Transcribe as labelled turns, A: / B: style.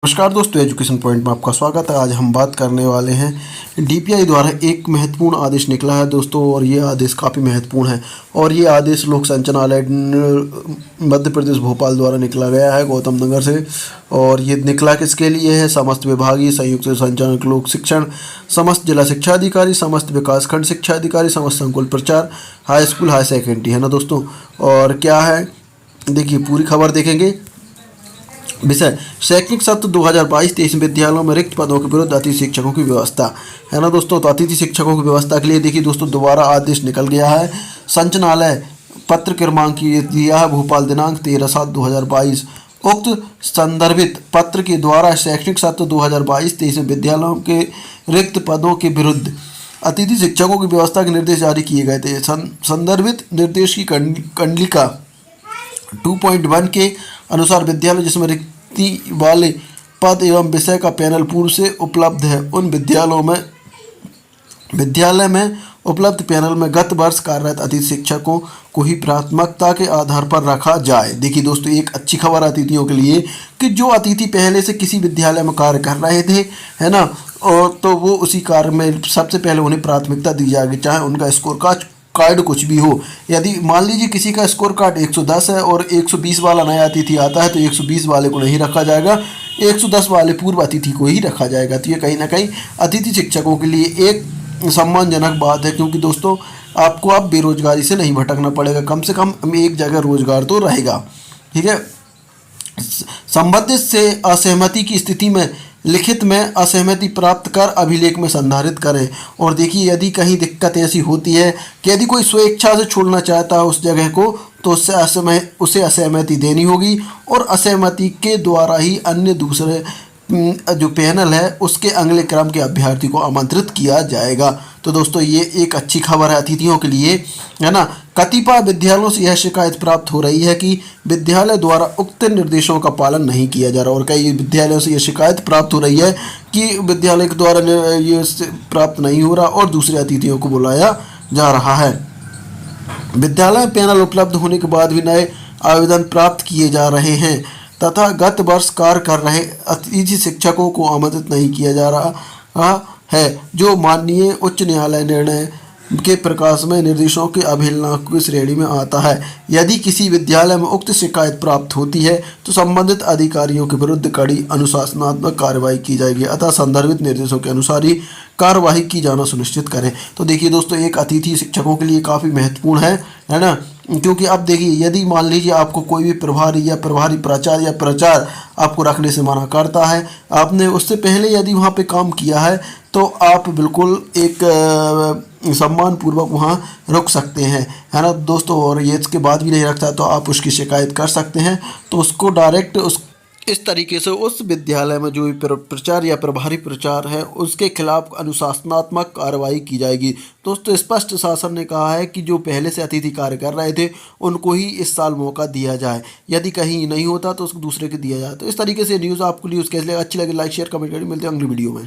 A: नमस्कार दोस्तों, education point में आपका स्वागत है। आज हम बात करने वाले हैं डीपीआई द्वारा एक महत्वपूर्ण आदेश निकला है दोस्तों, और ये आदेश काफ़ी महत्वपूर्ण है। और ये आदेश लोक संचालनालय मध्य प्रदेश भोपाल द्वारा निकला गया है गौतम नगर से। और ये निकला किसके लिए है? समस्त विभागीय संयुक्त संचालक लोक शिक्षण, समस्त जिला शिक्षा अधिकारी, समस्त विकासखंड शिक्षा अधिकारी, समस्त संकुल प्रचार, हाई स्कूल हाई सेकेंडरी, है ना दोस्तों। और क्या है, देखिए पूरी खबर देखेंगे। विषय: शैक्षणिक सत्र 2022-23 विद्यालयों में रिक्त पदों के विरुद्ध अतिथि शिक्षकों की व्यवस्था, है ना दोस्तों। तो अतिथि शिक्षकों की व्यवस्था के लिए देखिए दोस्तों दोबारा आदेश निकल गया है। संचालनालय पत्र क्रमांक दिया है भोपाल दिनांक 13/7/2022। उक्त संदर्भित पत्र के द्वारा शैक्षणिक सत्र 2022-23 में विद्यालयों के रिक्त पदों के विरुद्ध अतिथि शिक्षकों की व्यवस्था के निर्देश जारी किए गए थे। संदर्भित निर्देश की कंडिका 2.1 के अनुसार विद्यालय जिसमें रिक्ति वाले पद एवं विषय का पैनल पूर्व से उपलब्ध है, उन विद्यालय में उपलब्ध पैनल में गत वर्ष कार्यरत अतिथि शिक्षकों को ही प्राथमिकता के आधार पर रखा जाए। देखिए दोस्तों, एक अच्छी खबर अतिथियों के लिए कि जो अतिथि पहले से किसी विद्यालय में कार्य कर रहे थे, है ना, और तो वो उसी कार्य में सबसे पहले उन्हें प्राथमिकता दी जाएगी, चाहे उनका स्कोर कार्ड कुछ भी हो। यदि मान लीजिए किसी का स्कोर कार्ड 110 है और 120 वाला नया अतिथि आता है, तो 120 वाले को नहीं रखा जाएगा, 110 वाले पूर्व अतिथि को ही रखा जाएगा। तो ये कहीं ना कहीं अतिथि शिक्षकों के लिए एक सम्मानजनक बात है, क्योंकि दोस्तों आपको अब बेरोजगारी से नहीं भटकना पड़ेगा, कम से कम एक जगह रोजगार तो रहेगा। ठीक है। संबंधित से असहमति की स्थिति में लिखित में असहमति प्राप्त कर अभिलेख में संधारित करें। और देखिए, यदि कहीं दिक्कत ऐसी होती है कि यदि कोई स्वेच्छा से छोड़ना चाहता है उस जगह को, तो उसे असहमति देनी होगी, और असहमति के द्वारा ही अन्य दूसरे जो पैनल है उसके अगले क्रम के अभ्यर्थी को आमंत्रित किया जाएगा। तो दोस्तों ये एक अच्छी खबर है अतिथियों के लिए, है ना। कतिपय विद्यालयों से यह शिकायत प्राप्त हो रही है कि विद्यालय द्वारा उक्त निर्देशों का पालन नहीं किया जा रहा, और कई विद्यालयों से यह शिकायत प्राप्त हो रही है कि विद्यालय के द्वारा ये प्राप्त नहीं हो रहा और दूसरे अतिथियों को बुलाया जा रहा है। विद्यालय पैनल उपलब्ध होने के बाद भी नए आवेदन प्राप्त किए जा रहे हैं तथा गत वर्ष कार्य कर रहे अतिथि शिक्षकों को आमंत्रित नहीं किया जा रहा है, जो माननीय उच्च न्यायालय निर्णय के प्रकाश में निर्देशों के अवहेलना की श्रेणी में आता है। यदि किसी विद्यालय में उक्त शिकायत प्राप्त होती है तो संबंधित अधिकारियों के विरुद्ध कड़ी अनुशासनात्मक कार्रवाई की जाएगी, अतः संदर्भित निर्देशों के अनुसार ही कार्यवाही की जाना सुनिश्चित करें। तो देखिए दोस्तों, एक अतिथि शिक्षकों के लिए काफ़ी महत्वपूर्ण है ना, क्योंकि अब देखिए यदि मान लीजिए आपको कोई भी प्रभारी या प्रभारी प्राचार्य या प्रचार आपको रखने से मना करता है, आपने उससे पहले यदि वहाँ पे काम किया है, तो आप बिल्कुल एक सम्मानपूर्वक वहाँ रुक सकते हैं, है ना दोस्तों। और ये इसके बाद भी नहीं रखता तो आप उसकी शिकायत कर सकते हैं, तो उसको डायरेक्ट इस तरीके से उस विद्यालय में जो भी प्रचार या प्रभारी प्रचार है उसके खिलाफ अनुशासनात्मक कार्रवाई की जाएगी। दोस्तों स्पष्ट शासन ने कहा है कि जो पहले से अतिथि कार्य कर रहे थे उनको ही इस साल मौका दिया जाए, यदि कहीं नहीं होता तो उसको दूसरे को दिया जाए। तो इस तरीके से न्यूज़ आपको न्यूज़ कैसे अच्छी लगी, लाइक शेयर कमेंट करिए। मिलते हैं अगली वीडियो में।